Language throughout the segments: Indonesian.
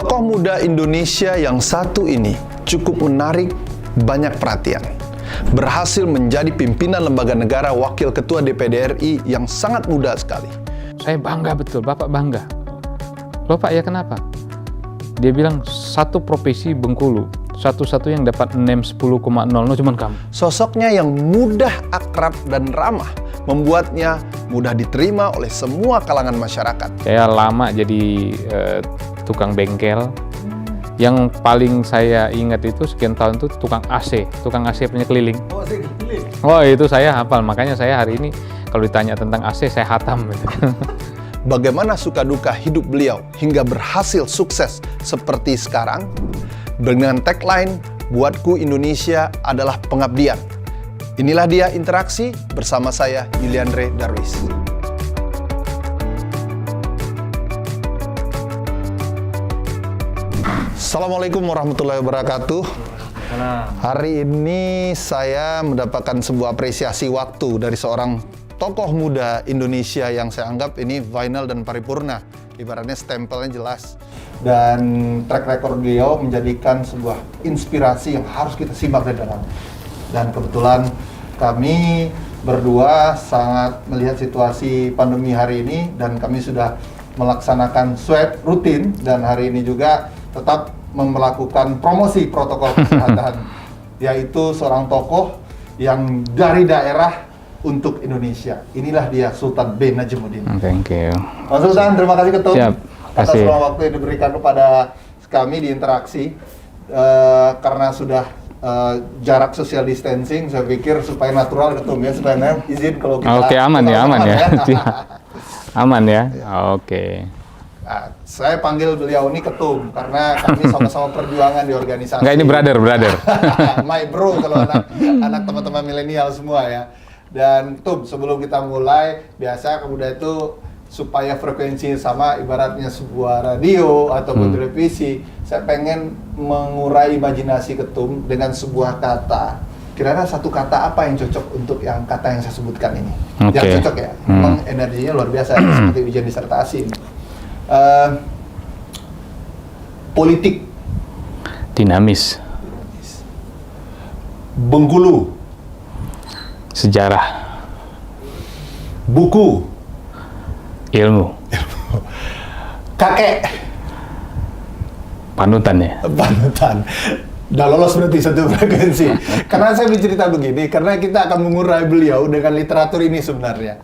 Tokoh muda Indonesia yang satu ini cukup menarik banyak perhatian. Berhasil menjadi pimpinan lembaga negara wakil ketua DPD RI yang sangat muda sekali. Saya bangga betul, Bapak bangga. Loh Pak, ya kenapa? Dia bilang satu profesi Bengkulu, satu-satu yang dapat NEM 10,00 cuman kamu. Sosoknya yang mudah, akrab, dan ramah membuatnya mudah diterima oleh semua kalangan masyarakat. Saya lama jadi tukang bengkel. Yang paling saya ingat itu sekian tahun itu tukang AC punya keliling. Oh, AC keliling. Oh, itu saya hafal. Makanya saya hari ini kalau ditanya tentang AC saya hatam. Bagaimana suka duka hidup beliau hingga berhasil sukses seperti sekarang? Dengan tagline, "Buatku Indonesia adalah pengabdian." Inilah dia interaksi bersama saya, Yuliandre Darwis. Assalamualaikum warahmatullahi wabarakatuh. Hari ini saya mendapatkan sebuah apresiasi waktu dari seorang tokoh muda Indonesia yang saya anggap ini final dan paripurna. Ibaratnya stempelnya jelas. Dan track record beliau menjadikan sebuah inspirasi yang harus kita simak dari dalam. Dan kebetulan kami berdua sangat melihat situasi pandemi hari ini dan kami sudah melaksanakan swab rutin dan hari ini juga tetap melakukan promosi protokol kesehatan, yaitu seorang tokoh yang dari daerah untuk Indonesia. Inilah dia Sultan B. Najimuddin. Thank you. Mas Sultan, terima kasih Ketum atas kasih. waktu yang diberikan kepada kami di interaksi. Karena sudah jarak social distancing, saya pikir supaya natural Ketum ya, supaya izin kalau kita. Oke, aman ya. Aman ya. Oke. Nah, saya panggil beliau ini Ketum karena kami sama-sama perjuangan di organisasi. Enggak, ini brother. My bro kalau anak teman-teman milenial semua ya. Dan Ketum, sebelum kita mulai, biasa kemudian itu supaya frekuensi sama ibaratnya sebuah radio ataupun televisi, saya pengen mengurai imajinasi Ketum dengan sebuah kata. Kira-kira satu kata apa yang cocok untuk yang kata yang saya sebutkan ini? Yang cocok ya, memang energinya luar biasa seperti ujian disertasi ini. Politik Dinamis. Bengkulu. Sejarah. Buku. Ilmu. Kakek. Panutan ya. Panutan. Udah lolos berarti satu frekuensi. Karena saya bercerita begini, karena kita akan mengurai beliau dengan literatur ini sebenarnya.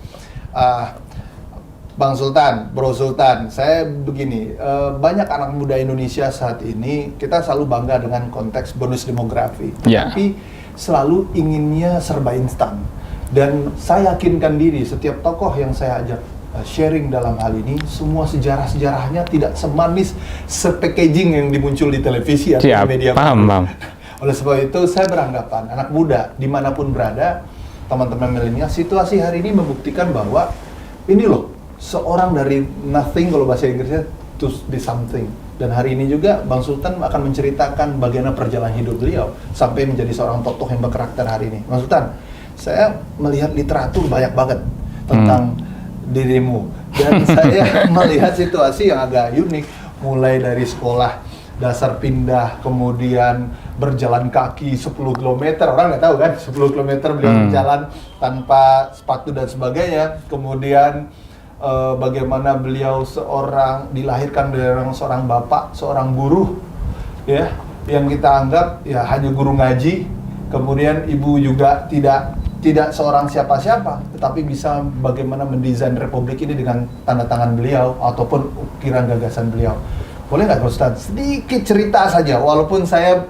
Bang Sultan, Bro Sultan, saya begini, banyak anak muda Indonesia saat ini, kita selalu bangga dengan konteks bonus demografi, tapi selalu inginnya serba instan. Dan saya yakinkan diri, setiap tokoh yang saya ajak sharing dalam hal ini, semua sejarah-sejarahnya tidak semanis se-packaging yang dimuncul di televisi atau di media. Paham. Oleh sebab itu, saya beranggapan, anak muda dimanapun berada, teman-teman milenial, situasi hari ini membuktikan bahwa ini loh, seorang dari nothing kalau bahasa Inggrisnya to be something. Dan hari ini juga Bang Sultan akan menceritakan bagaimana perjalanan hidup beliau sampai menjadi seorang tokoh yang berkarakter hari ini. Bang Sultan, saya melihat literatur banyak banget tentang dirimu dan saya melihat situasi yang agak unik, mulai dari sekolah dasar pindah, kemudian berjalan kaki 10 km, orang nggak tahu kan 10 km beliau berjalan tanpa sepatu dan sebagainya, kemudian bagaimana beliau dilahirkan dari seorang bapak, seorang guru ya, yang kita anggap ya hanya guru ngaji, kemudian ibu juga tidak seorang siapa-siapa, tetapi bisa bagaimana mendesain republik ini dengan tanda tangan beliau ataupun ukiran gagasan beliau. Boleh nggak Ustaz? Sedikit cerita saja, walaupun saya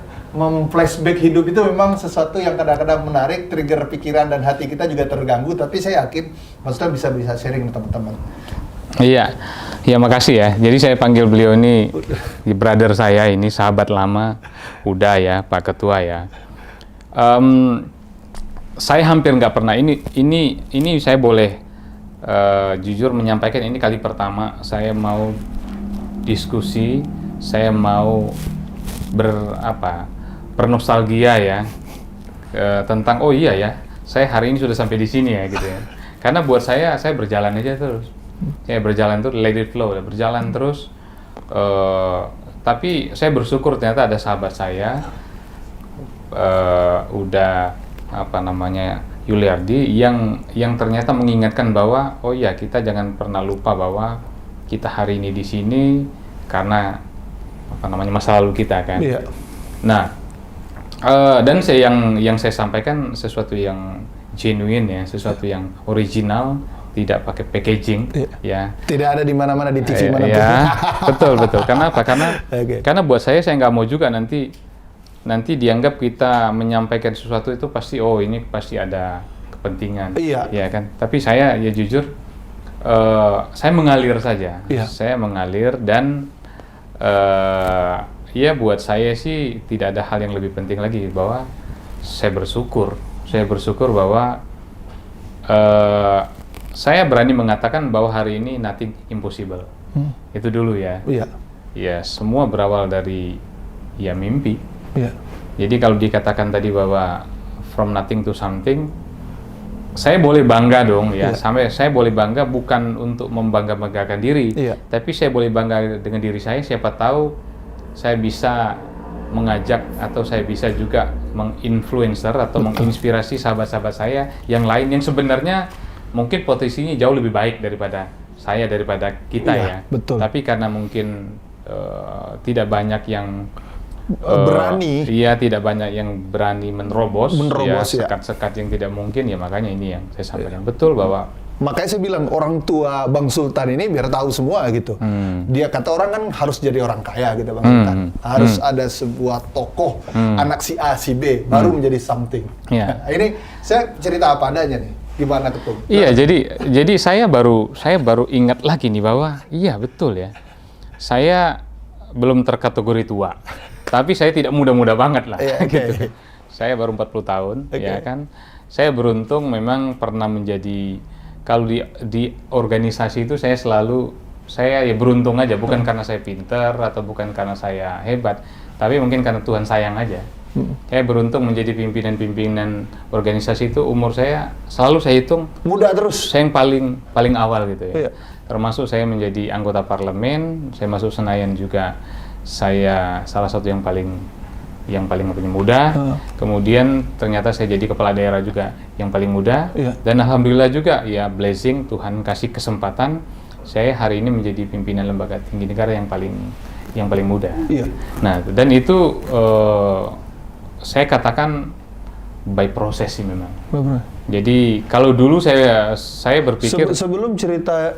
flashback hidup itu memang sesuatu yang kadang-kadang menarik, trigger pikiran dan hati kita juga terganggu, tapi saya yakin Mas Ustaz bisa sharing ke teman-teman. Iya, makasih ya. Jadi saya panggil beliau ini brother saya, ini sahabat lama, udah ya Pak Ketua ya. Saya hampir nggak pernah ini saya boleh jujur menyampaikan, ini kali pertama saya mau diskusi, saya mau bernostalgia ya tentang oh iya ya, saya hari ini sudah sampai di sini ya gitu ya. Karena buat saya berjalan aja terus. Saya berjalan terus, let it flow, berjalan terus tapi saya bersyukur ternyata ada sahabat saya, udah apa namanya Yuliardi yang ternyata mengingatkan bahwa oh ya kita jangan pernah lupa bahwa kita hari ini di sini karena apa namanya masa lalu kita kan. Iya. Nah, dan yang saya sampaikan sesuatu yang genuine ya, sesuatu yang original, tidak pakai packaging, ya. Tidak ada di mana-mana di TV manapun. Ya, betul. Kenapa? Okay. Karena buat saya nggak mau juga nanti dianggap kita menyampaikan sesuatu itu pasti ini pasti ada kepentingan, ya kan. Tapi saya ya jujur, saya mengalir saja. Saya mengalir dan ya buat saya sih tidak ada hal yang lebih penting lagi bahwa saya bersyukur bahwa saya berani mengatakan bahwa hari ini nothing impossible. Itu dulu ya. Ya semua berawal dari ya mimpi. Jadi kalau dikatakan tadi bahwa from nothing to something, saya boleh bangga dong ya. Sampai saya boleh bangga bukan untuk membangga-banggakan diri, tapi saya boleh bangga dengan diri saya. Siapa tahu saya bisa mengajak atau saya bisa juga menginfluencer atau menginspirasi sahabat-sahabat saya yang lain yang sebenarnya mungkin posisinya jauh lebih baik daripada kita ya. Betul. Tapi karena mungkin tidak banyak yang berani. Iya, tidak banyak yang berani menerobos ya, ya. sekat-sekat yang tidak mungkin ya, makanya ini yang saya sampaikan. Betul bahwa makanya saya bilang orang tua Bang Sultan ini biar tahu semua gitu. Dia kata orang kan harus jadi orang kaya gitu Bang Sultan. Harus ada sebuah tokoh anak si A si B baru menjadi something. Nah, ini saya cerita apa adanya nih. Gimana Ketum? Iya, jadi saya baru ingat lagi nih bahwa iya betul ya. Saya belum terkategori tua. Tapi saya tidak muda-muda banget lah, gitu. Saya baru 40 tahun, ya kan. Saya beruntung memang pernah menjadi, kalau di organisasi itu saya ya beruntung aja, bukan karena saya pinter atau bukan karena saya hebat, tapi mungkin karena Tuhan sayang aja. Saya beruntung menjadi pimpinan organisasi itu, umur saya selalu saya hitung muda terus. Saya yang paling awal gitu ya. Termasuk saya menjadi anggota parlemen, saya masuk Senayan juga. Saya salah satu yang paling muda. Kemudian ternyata saya jadi kepala daerah juga yang paling muda. Dan alhamdulillah juga ya blessing Tuhan kasih kesempatan saya hari ini menjadi pimpinan lembaga tinggi negara yang paling muda. Nah, dan itu saya katakan by proses sih memang. Jadi kalau dulu saya berpikir sebelum cerita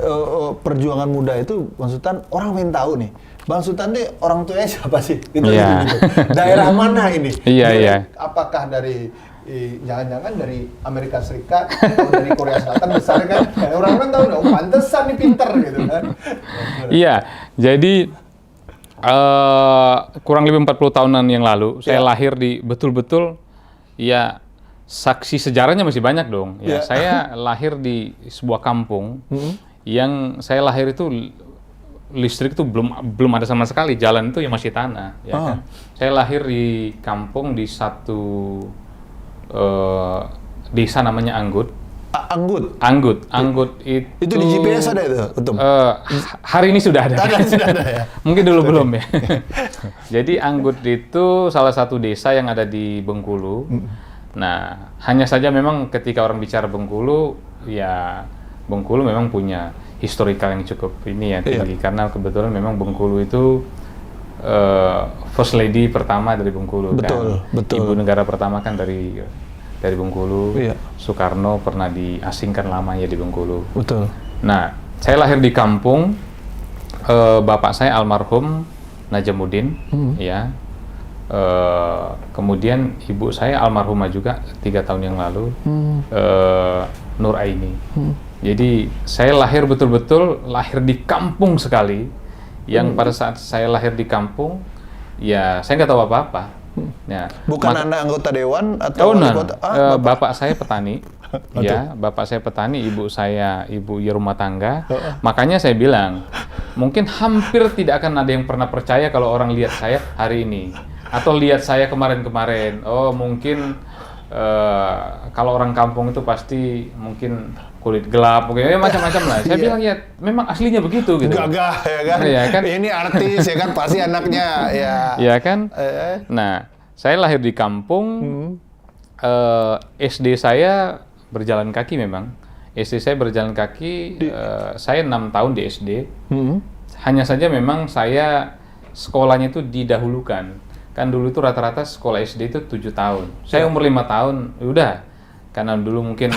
perjuangan muda itu, Bang Sultan, orang ingin tahu nih, Bang Sultan ini orang tuanya siapa sih? Gitu. Daerah mana ini? Apakah dari jangan-jangan dari Amerika Serikat atau dari Korea Selatan besar kan? Orang-orang tahu dong, pantesan nih pinter gitu kan? Iya, jadi kurang lebih 40 tahunan yang lalu saya lahir di betul-betul ya. Saksi sejarahnya masih banyak dong. Ya, saya lahir di sebuah kampung yang saya lahir itu listrik itu belum ada sama sekali, jalan itu ya masih tanah. Ya kan? Saya lahir di kampung di satu desa namanya Anggut. Anggut itu di GPS ada itu? Hari ini sudah ada. Sudah ada ya? Mungkin dulu belum ya. Jadi Anggut itu salah satu desa yang ada di Bengkulu. Nah, hanya saja memang ketika orang bicara Bengkulu, ya Bengkulu memang punya historical yang cukup tinggi karena kebetulan memang Bengkulu itu first lady pertama dari Bengkulu. Betul. Ibu negara pertama kan dari Bengkulu. Soekarno pernah diasingkan lamanya di Bengkulu. Betul. Nah, saya lahir di kampung, bapak saya almarhum Najamuddin, ya. Kemudian ibu saya almarhumah juga 3 tahun yang lalu, Nur Aini. Jadi saya lahir betul-betul lahir di kampung sekali. Yang pada saat saya lahir di kampung, ya saya nggak tahu apa-apa. Ya, bukan anak anggota dewan atau bapak saya petani. Ya, bapak saya petani, ibu saya ibu rumah tangga. Makanya saya bilang, mungkin hampir tidak akan ada yang pernah percaya kalau orang lihat saya hari ini. Atau lihat saya kemarin-kemarin, mungkin kalau orang kampung itu pasti mungkin kulit gelap, ya macam-macam lah. Saya bilang ya memang aslinya begitu gitu. Gagah ya kan? Ya kan? Ini artis ya kan, pasti anaknya ya. Ya kan? Nah, saya lahir di kampung. SD saya berjalan kaki memang. SD saya berjalan kaki. Saya 6 tahun di SD. Hanya saja memang saya sekolahnya itu didahulukan. Kan dulu itu rata-rata sekolah SD itu 7 tahun. Saya umur 5 tahun, udah. Karena dulu mungkin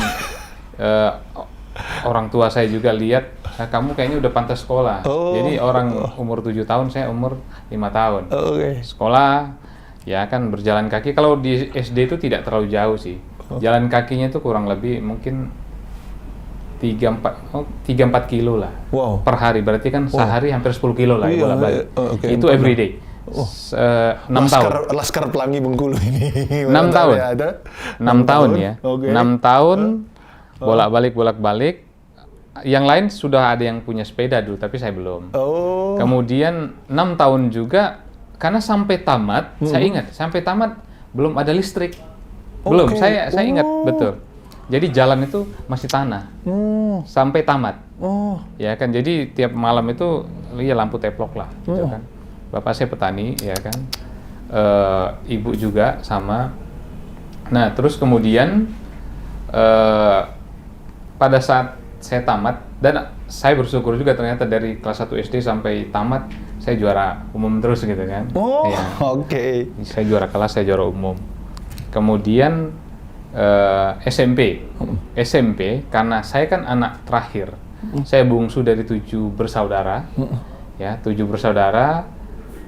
orang tua saya juga lihat, kamu kayaknya udah pantas sekolah. Jadi orang umur 7 tahun, saya umur 5 tahun. Sekolah, ya kan berjalan kaki. Kalau di SD itu tidak terlalu jauh sih. Jalan kakinya itu kurang lebih mungkin 3-4 kilo lah per hari. Berarti kan sehari hampir 10 kilo lah ya bolak-balik. Itu everyday. 6 tahun. Laskar Pelangi Bengkulu ini. 6 tahun. 6 tahun ya. 6 tahun bolak-balik. Yang lain sudah ada yang punya sepeda dulu, tapi saya belum. Kemudian 6 tahun juga, karena sampai tamat, saya ingat, sampai tamat belum ada listrik. Belum, saya ingat betul. Jadi jalan itu masih tanah. Sampai tamat. Ya kan, jadi tiap malam itu ya lampu teplok lah, gitu kan. Bapak saya petani, ya kan. Ibu juga sama. Nah, terus kemudian pada saat saya tamat, dan saya bersyukur juga ternyata dari kelas 1 SD sampai tamat, saya juara umum terus gitu kan. Saya juara kelas, saya juara umum. Kemudian SMP, karena saya kan anak terakhir. Saya bungsu dari 7 bersaudara, ya 7 bersaudara.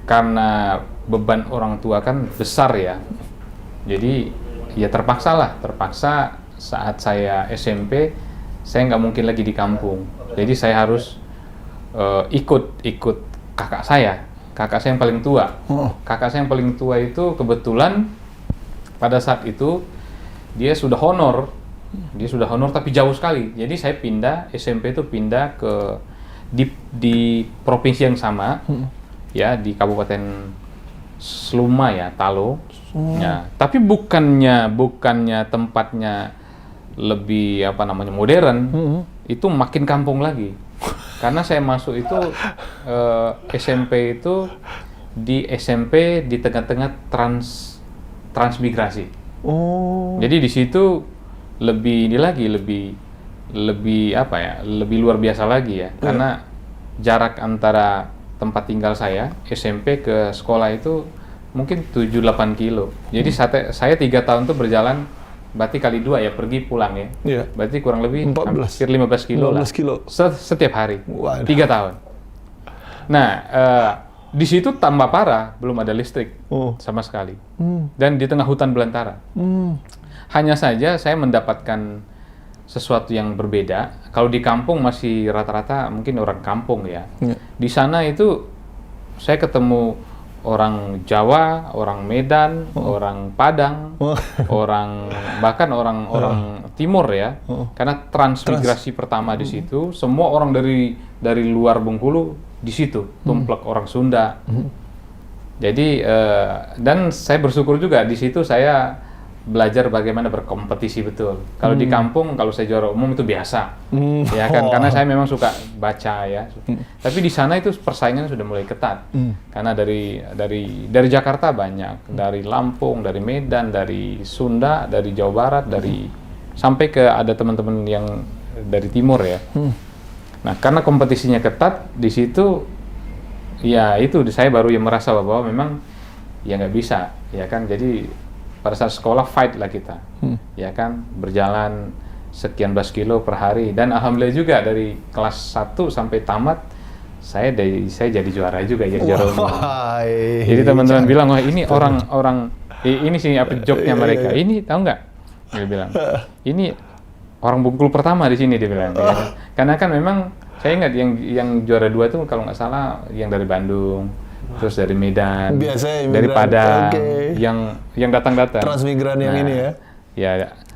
Karena beban orang tua kan besar ya, jadi ya terpaksa saat saya SMP, saya nggak mungkin lagi di kampung. Jadi saya harus ikut kakak saya yang paling tua. Kakak saya yang paling tua itu kebetulan pada saat itu dia sudah honor tapi jauh sekali. Jadi saya pindah SMP itu pindah ke di provinsi yang sama. Ya, di Kabupaten Sluma ya, Talo. Ya, tapi bukannya tempatnya lebih modern, itu makin kampung lagi. Karena saya masuk itu SMP itu di SMP di tengah-tengah transmigrasi. Jadi di situ lebih luar biasa lagi ya, karena jarak antara tempat tinggal saya, SMP ke sekolah itu mungkin 7-8 kilo. Jadi saya 3 tahun tuh berjalan, berarti kali 2 ya, pergi pulang ya. Berarti kurang lebih hampir 15 kilo lah. Setiap hari, 3 tahun. Nah, di situ tambah parah, belum ada listrik sama sekali. Dan di tengah hutan belantara. Hanya saja saya mendapatkan sesuatu yang berbeda. Kalau di kampung masih rata-rata mungkin orang kampung ya. Di sana itu saya ketemu orang Jawa, orang Medan, orang Padang, bahkan orang Timur ya. Karena transmigrasi pertama di situ, semua orang dari luar Bengkulu di situ, tumplek orang Sunda. Jadi dan saya bersyukur juga di situ saya belajar bagaimana berkompetisi betul. Kalau di kampung, kalau saya juara umum itu biasa, ya kan, karena saya memang suka baca ya. Tapi di sana itu persaingan sudah mulai ketat, karena dari Jakarta banyak, dari Lampung, dari Medan, dari Sunda, dari Jawa Barat, sampai ke ada teman-teman yang dari timur ya. Nah, karena kompetisinya ketat di situ, ya itu saya baru yang merasa bahwa memang ya nggak bisa, ya kan. Jadi pada saat sekolah fight lah kita, ya kan, berjalan sekian belas kilo per hari, dan alhamdulillah juga dari kelas 1 sampai tamat saya jadi juara juga, jadi juara umum. Jadi teman-teman bilang, wah ini orang ini sih apa joke-nya mereka, ini tahu nggak? Dia bilang, ini orang Bengkulu pertama di sini, dia bilang. Karena kan memang saya ingat yang juara 2 itu kalau nggak salah yang dari Bandung, terus dari Medan, dari Padang, yang datang-datang. Transmigran yang ini ya? Ya,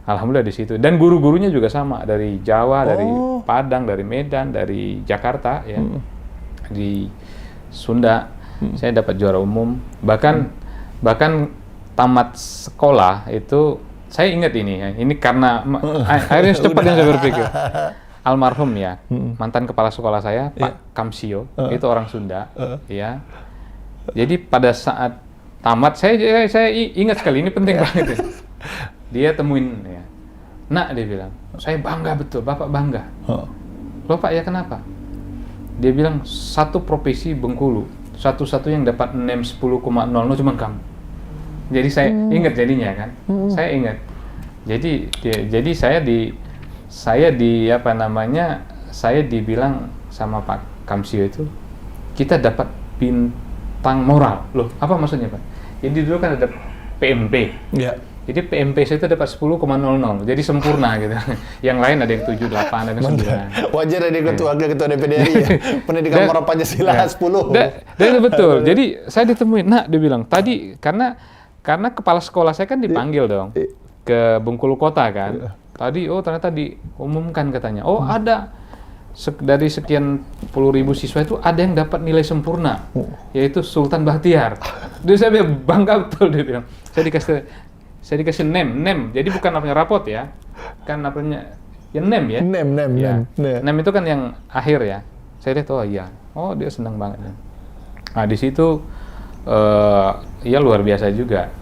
alhamdulillah di situ. Dan guru-gurunya juga sama, dari Jawa, dari Padang, dari Medan, dari Jakarta, ya, di Sunda. Saya dapat juara umum. Bahkan tamat sekolah itu saya ingat ini ya. Ini karena akhirnya cepat yang saya berpikir. Almarhum ya, mantan kepala sekolah saya, Pak Kamsio, itu orang Sunda, ya. Jadi pada saat tamat, saya ingat sekali, ini penting banget ya. Dia temuin, ya. Nak, dia bilang, saya bangga betul, Bapak bangga. Loh Pak, ya kenapa? Dia bilang, satu profesi Bengkulu, satu-satu yang dapat NEM 10,00 cuma kamu. Jadi saya ingat jadinya kan, saya ingat. Jadi saya dibilang sama Pak Kamsio itu, kita dapat bintang moral. Loh, apa maksudnya Pak? Jadi dulu kan ada PMP. Ya. Jadi PMP saya itu dapat 10,00, jadi sempurna gitu. Yang lain ada yang 7, 8, ada yang 9. Wajar ada ketua DPD RI ya. Pendidikan moral Pancasila 10. Dan itu betul. Jadi saya ditemuin, nah dia bilang, tadi karena kepala sekolah saya kan dipanggil dong ke Bengkulu Kota kan. Tadi, ternyata diumumkan katanya, ada dari sekian 10.000 siswa itu ada yang dapat nilai sempurna, yaitu Sultan Bahtiar. Jadi saya bangga betul, dia bilang. Saya dikasih NEM, jadi bukan namanya rapot ya, kan namanya ya NEM ya. NEM itu kan yang akhir ya. Saya lihat, iya, dia senang banget. Nah di situ ya luar biasa juga,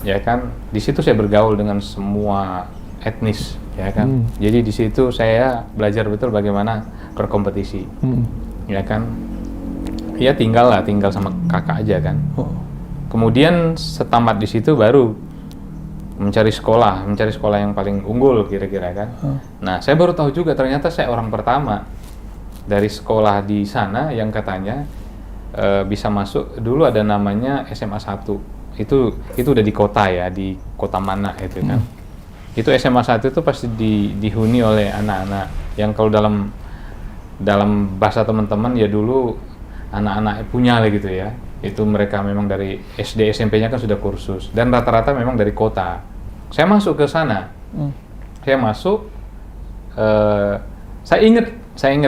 ya kan. Di situ saya bergaul dengan semua etnis, ya kan. Jadi di situ saya belajar betul bagaimana berkompetisi, ya kan. Ya tinggal sama kakak aja kan. Kemudian setamat di situ baru mencari sekolah yang paling unggul kira-kira kan. Nah saya baru tahu juga ternyata saya orang pertama dari sekolah di sana yang katanya bisa masuk. Dulu ada namanya SMA 1, itu udah di kota ya, di kota mana itu kan. Itu SMA 1 itu pasti dihuni oleh anak-anak yang kalau dalam bahasa teman-teman ya dulu anak-anak punya lah gitu ya. Itu mereka memang dari SD SMP-nya kan sudah kursus dan rata-rata memang dari kota. Saya masuk ke sana. Saya masuk, saya ingat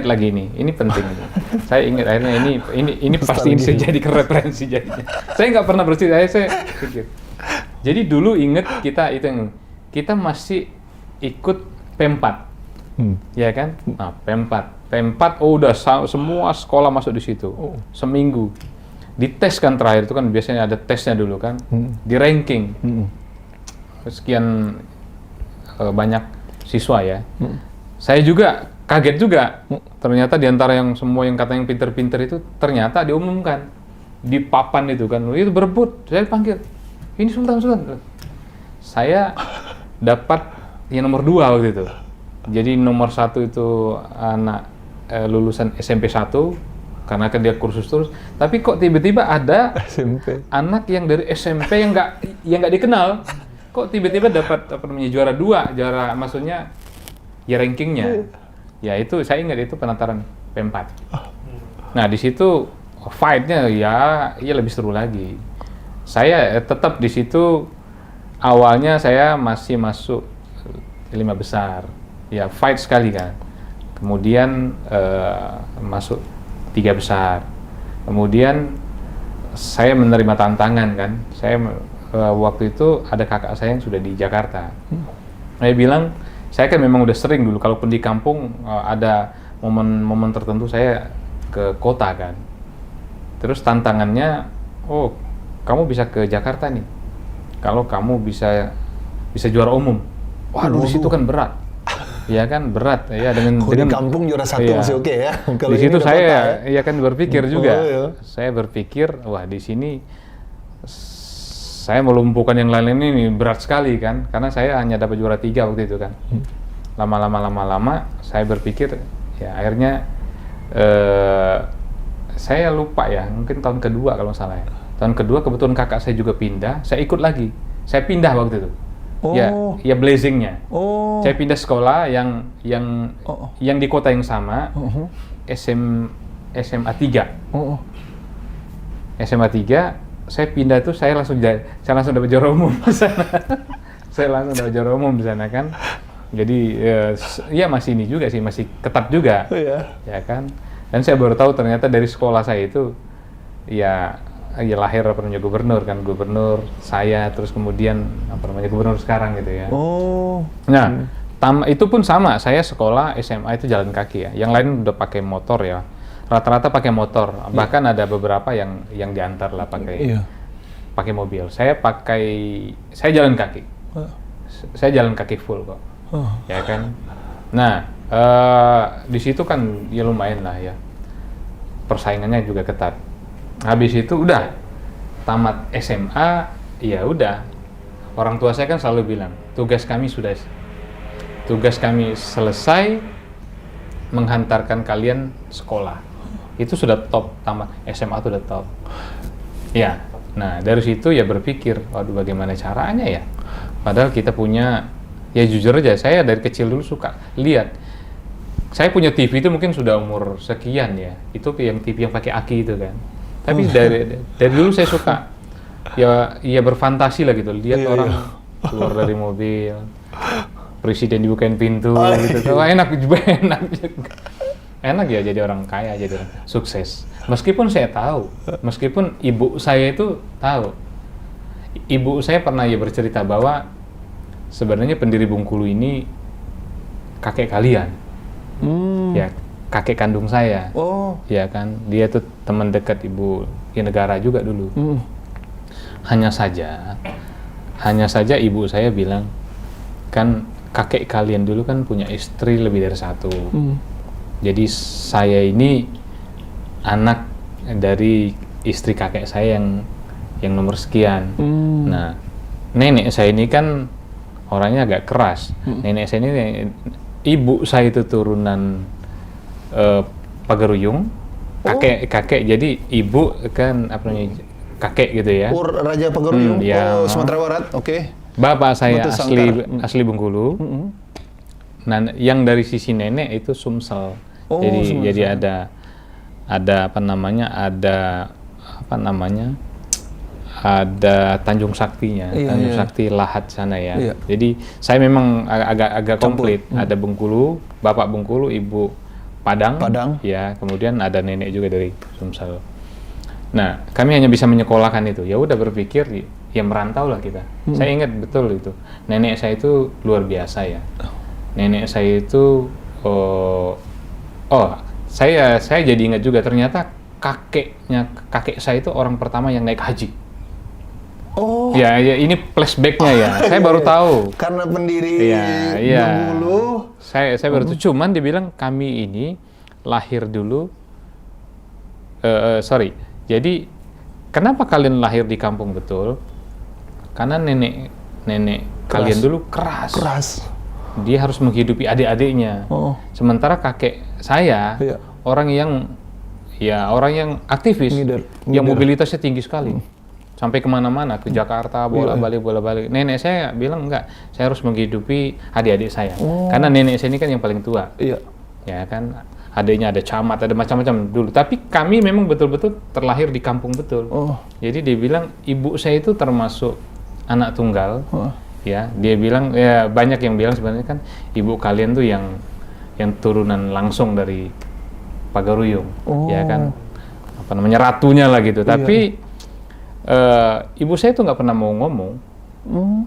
lagi ini penting. Saya ingat akhirnya ini pasti ini saya jadi referensi jadinya. Saya nggak pernah bercerita, saya pikir. Jadi dulu ingat kita masih ikut P4, ya kan? Nah P4 udah semua sekolah masuk di situ, seminggu. Dites kan terakhir itu kan biasanya ada tesnya dulu kan, di ranking. Sekian banyak siswa ya. Saya juga kaget juga. Ternyata di antara yang semua yang katanya yang pinter-pinter itu ternyata diumumkan di papan itu kan, itu berebut. Saya panggil, ini Sultan. Saya dapat yang nomor 2 waktu itu. Jadi nomor 1 itu anak lulusan SMP 1 karena kan dia kursus terus. Tapi kok tiba-tiba ada anak yang dari SMP yang nggak dikenal. Kok tiba-tiba dapat juara 2, maksudnya ya rankingnya. Ya itu saya ingat itu penataran P4. Nah di situ fight-nya ya lebih seru lagi. Saya tetap di situ awalnya saya masih masuk 5 besar. Ya fight sekali kan. Kemudian masuk 3 besar. Kemudian saya menerima tantangan kan. Saya waktu itu ada kakak saya yang sudah di Jakarta. Saya bilang, saya kan memang udah sering dulu, kalaupun di kampung ada momen-momen tertentu saya ke kota kan. Terus tantangannya, kamu bisa ke Jakarta nih. Kalau kamu bisa juara umum. Waduh, di situ kan berat. Iya kan berat ya dengan di kampung juara 1 masih oke ya. Kalau di situ saya kan berpikir juga. Saya berpikir, wah di sini saya melumpuhkan yang lain ini berat sekali kan, karena saya hanya dapat juara 3 waktu itu kan. Lama-lama saya berpikir ya akhirnya saya lupa ya, mungkin tahun kedua kalau salah ya. Tahun kedua kebetulan kakak saya juga pindah, saya ikut lagi. Saya pindah waktu itu. Ya blazingnya. Saya pindah sekolah yang di kota yang sama, SMA 3. SMA 3 saya pindah itu saya langsung dapat juara umum di sana. Saya langsung dapat juara umum di sana kan. Jadi ya masih ini juga sih, masih ketat juga. Ya kan. Dan saya baru tahu ternyata dari sekolah saya itu ya ya lahir gubernur kan, gubernur saya, terus kemudian gubernur sekarang gitu ya. Nah, itu pun sama, saya sekolah SMA itu jalan kaki ya. Yang lain udah pakai motor ya. Rata-rata pakai motor. Bahkan ada beberapa yang diantar lah pakai mobil. Saya jalan kaki. Saya jalan kaki full kok. Ya kan. Nah, di situ kan ya lumayan lah ya. Persaingannya juga ketat. Habis itu udah tamat SMA, ya udah. Orang tua saya kan selalu bilang, tugas kami selesai menghantarkan kalian sekolah. Itu sudah top, tamat SMA itu udah top. Ya, nah dari situ ya berpikir, waduh bagaimana caranya ya? Padahal kita punya, ya jujur aja, saya dari kecil dulu suka lihat. Saya punya TV itu mungkin sudah umur sekian ya. Itu yang TV yang pakai aki itu kan. Tapi dari dulu saya suka. Ya berfantasi lah gitu, lihat orang keluar dari mobil. Presiden dibukain pintu gitu. Wah, enak juga. Enak ya jadi orang kaya, jadi orang sukses. Meskipun saya tahu, meskipun ibu saya itu tahu. Ibu saya pernah ya bercerita bahwa sebenarnya pendiri Bengkulu ini kakek kalian. Ya, kakek kandung saya. Ya kan, dia tuh teman dekat ibu di negara juga dulu. Hanya saja ibu saya bilang, kan kakek kalian dulu kan punya istri lebih dari satu. Jadi saya ini anak dari istri kakek saya yang nomor sekian. Nah, nenek saya ini kan orangnya agak keras. Nenek saya ini, ibu saya itu turunan Pagaruyung. Kakek, jadi ibu kan kakek gitu ya. Raja Pagaruyung, Sumatera Barat, Bapak saya asli Bengkulu. Nah, yang dari sisi nenek itu Sumsel. Jadi ada Tanjung Saktinya, Tanjung Sakti Lahat sana ya. Jadi saya memang agak komplit. Ada Bengkulu, Bapak Bengkulu, Ibu Padang. Ya, kemudian ada nenek juga dari Sumsel. Nah, kami hanya bisa menyekolahkan itu. Ya udah berpikir ya merantau lah kita. Saya ingat betul itu. Nenek saya itu luar biasa ya. Nenek saya itu saya jadi ingat juga ternyata kakek saya itu orang pertama yang naik haji. Ya ini flashbacknya ya. Saya baru tahu. Karena pendiri Bengkulu. Saya baru tahu. Cuman dibilang kami ini lahir dulu. Jadi kenapa kalian lahir di kampung betul? Karena nenek kalian dulu keras. Dia harus menghidupi adik-adiknya. Sementara kakek saya orang yang aktivis, yang mobilitasnya tinggi sekali. Sampai kemana-mana, ke Jakarta, bolak-balik. Nenek saya bilang enggak, saya harus menghidupi adik-adik saya. Karena nenek saya ini kan yang paling tua. Ya kan, adiknya ada camat, ada macam-macam dulu. Tapi kami memang betul-betul terlahir di kampung betul. Jadi dia bilang ibu saya itu termasuk anak tunggal. Ya, dia bilang ya banyak yang bilang sebenarnya kan ibu kalian tuh yang turunan langsung dari Pagaruyung. Ya kan, ratunya lah gitu. Tapi ibu saya tuh nggak pernah mau ngomong.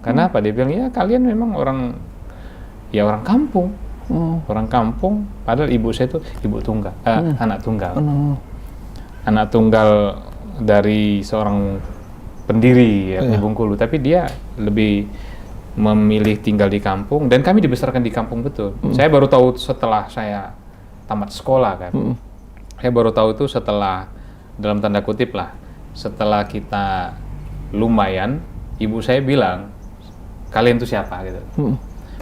Karena apa? Dia bilang ya kalian memang orang kampung. Orang kampung, padahal ibu saya itu anak tunggal. Anak tunggal dari seorang pendiri di Bengkulu, tapi dia lebih memilih tinggal di kampung dan kami dibesarkan di kampung betul. Saya baru tahu setelah saya tamat sekolah kan. Saya baru tahu itu setelah, dalam tanda kutip lah, setelah kita lumayan, ibu saya bilang, kalian tuh siapa gitu.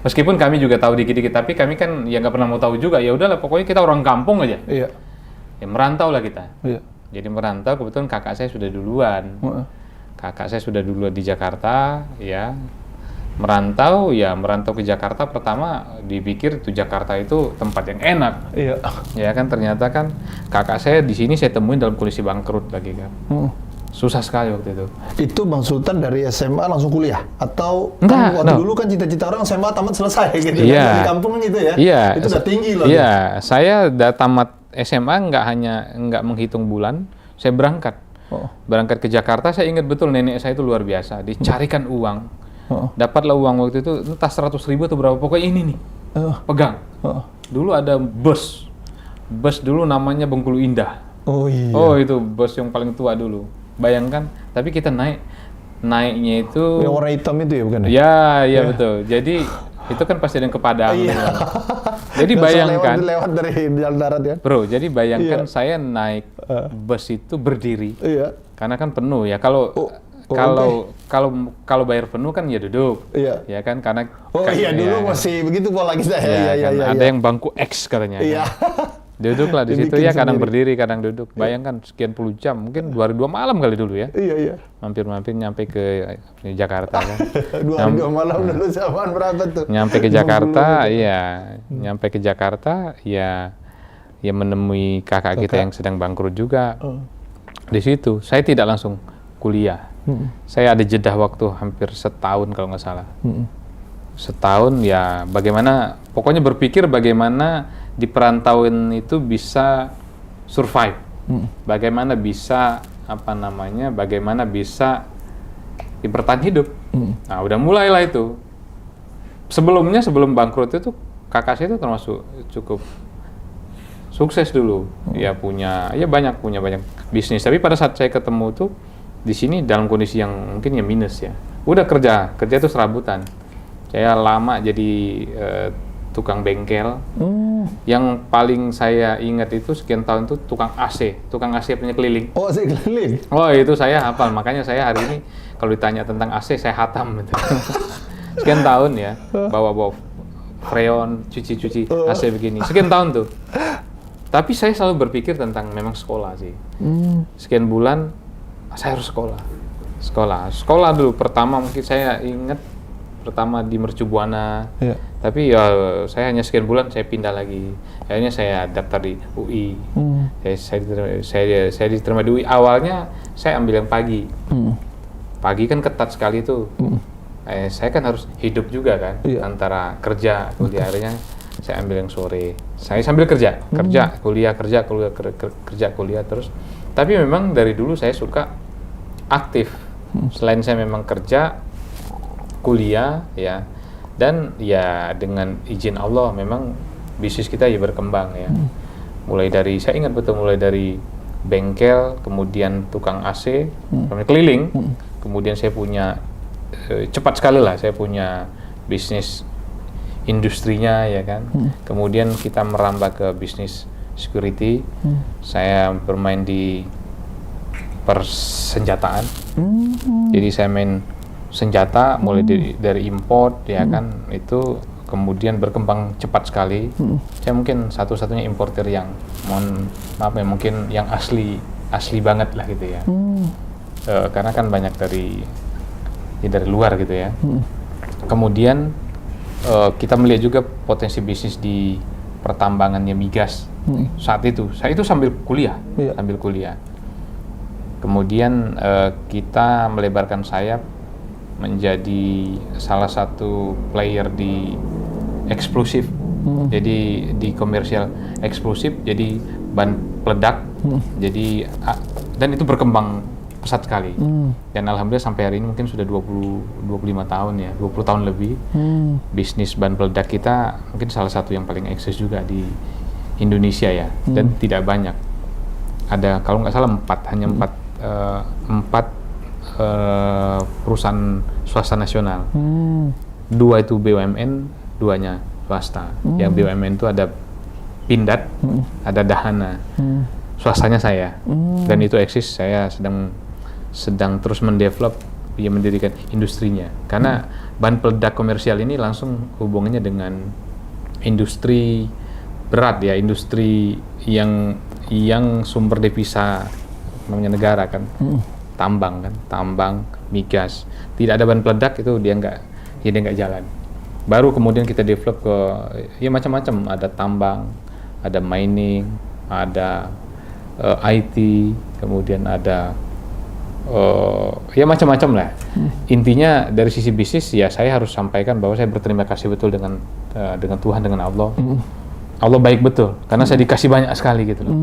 Meskipun kami juga tahu dikit-dikit, tapi kami kan ya nggak pernah mau tahu juga. Ya udahlah, pokoknya kita orang kampung aja. Ya merantau lah kita. Jadi merantau, kebetulan kakak saya sudah duluan. Kakak saya sudah duluan di Jakarta, ya. Merantau ke Jakarta pertama dipikir itu Jakarta itu tempat yang enak. Ya kan, ternyata kan kakak saya di sini saya temuin dalam kondisi bangkrut lagi kan. Susah sekali waktu itu. Itu Bang Sultan dari SMA langsung kuliah? Atau enggak, waktu dulu kan cita-cita orang SMA tamat selesai gitu kan? Di kampung gitu ya? Itu udah tinggi loh. Iya, saya udah tamat SMA nggak menghitung bulan, saya berangkat. berangkat ke Jakarta, saya ingat betul nenek saya itu luar biasa, dicarikan uang, dapatlah uang waktu itu entah 100.000 atau berapa, pokoknya ini nih, pegang. Dulu ada bus dulu namanya Bengkulu Indah. Oh iya. Oh itu bus yang paling tua dulu. Bayangkan, tapi kita naiknya itu yang warna hitam itu ya bukan? Ya betul. Jadi itu kan pasti ada yang ke Padang. Jadi bayangkan lewat dari jalan darat ya. Bro, jadi bayangkan saya naik bus itu berdiri. Karena kan penuh ya. Kalau bayar penuh kan ya duduk. Ya kan karena dulu masih begitu pola kita ya. Ada yang bangku X katanya. Duduklah di situ ya, kadang berdiri, kadang duduk. Bayangkan sekian puluh jam, mungkin 2 hari 2 malam kali dulu ya. Mampir-mampir nyampe ke Jakarta kan. 2 hari 2 malam dulu zaman berapa tuh? Nyampe ke Jakarta, nyampe ke Jakarta, ya menemui kakak kita yang sedang bangkrut juga. Di situ, saya tidak langsung kuliah. Saya ada jeda waktu hampir setahun kalau nggak salah. Setahun ya, pokoknya berpikir bagaimana di perantauan itu bisa survive, bagaimana bisa bagaimana bisa bertahan hidup. Nah, udah mulailah itu. Sebelum bangkrut itu kakak saya itu termasuk cukup sukses dulu, punya banyak bisnis. Tapi pada saat saya ketemu tuh di sini dalam kondisi yang mungkin ya minus ya. Udah kerja itu serabutan. Saya lama jadi tukang bengkel. Yang paling saya ingat itu sekian tahun itu tukang AC punya keliling. Oh, AC keliling. Oh, itu saya hafal. Makanya saya hari ini kalau ditanya tentang AC saya hatam gitu. Sekian tahun ya, bawa freon, cuci AC begini. Sekian tahun tuh. Tapi saya selalu berpikir tentang memang sekolah sih. Sekian bulan saya harus sekolah dulu. Pertama mungkin saya ingat di Mercu Buana, tapi saya hanya sekian bulan saya pindah lagi. Akhirnya saya daftar di UI. Saya diterima di UI. Awalnya saya ambil yang pagi. Pagi kan ketat sekali tuh. Saya kan harus hidup juga kan, antara kerja kuliah. Akhirnya saya ambil yang sore. Saya sambil kerja kuliah terus. Tapi memang dari dulu saya suka aktif. Selain saya memang kerja, kuliah ya, dan ya dengan izin Allah memang bisnis kita ya berkembang ya. Saya ingat betul mulai dari bengkel, kemudian tukang AC, keliling, kemudian saya punya cepat sekali lah saya punya bisnis industrinya ya kan. Kemudian kita merambah ke bisnis security. Saya bermain di persenjataan. Jadi saya main senjata mulai dari import ya kan, itu kemudian berkembang cepat sekali. Saya mungkin satu-satunya importer yang mungkin yang asli banget lah gitu ya. Karena kan banyak dari luar gitu ya. Kemudian kita melihat juga potensi bisnis di pertambangannya migas. Saat itu saya itu sambil kuliah. Kemudian kita melebarkan sayap menjadi salah satu player di eksplosif. Jadi di komersial eksplosif, jadi bahan peledak. Jadi dan itu berkembang pesat sekali. Dan alhamdulillah sampai hari ini mungkin sudah 25 tahun ya, 20 tahun lebih. Bisnis bahan peledak kita mungkin salah satu yang paling eksis juga di Indonesia ya. Dan tidak banyak. Ada kalau nggak salah 4 perusahaan swasta nasional. 2 itu BUMN, 2-nya swasta. Yang BUMN itu ada Pindad, ada Dahana. Swastanya saya. Dan itu eksis, saya sedang terus mendevelop mendirikan industrinya. Karena bahan peledak komersial ini langsung hubungannya dengan industri berat ya, industri yang sumber devisa namanya negara kan. Tambang, migas. Tidak ada bahan peledak itu dia nggak jalan. Baru kemudian kita develop ke macam-macam, ada tambang, ada mining, ada IT, kemudian ada macam-macam lah. Intinya dari sisi bisnis ya saya harus sampaikan bahwa saya berterima kasih betul dengan Tuhan, dengan Allah. Allah baik betul karena saya dikasih banyak sekali gitu loh.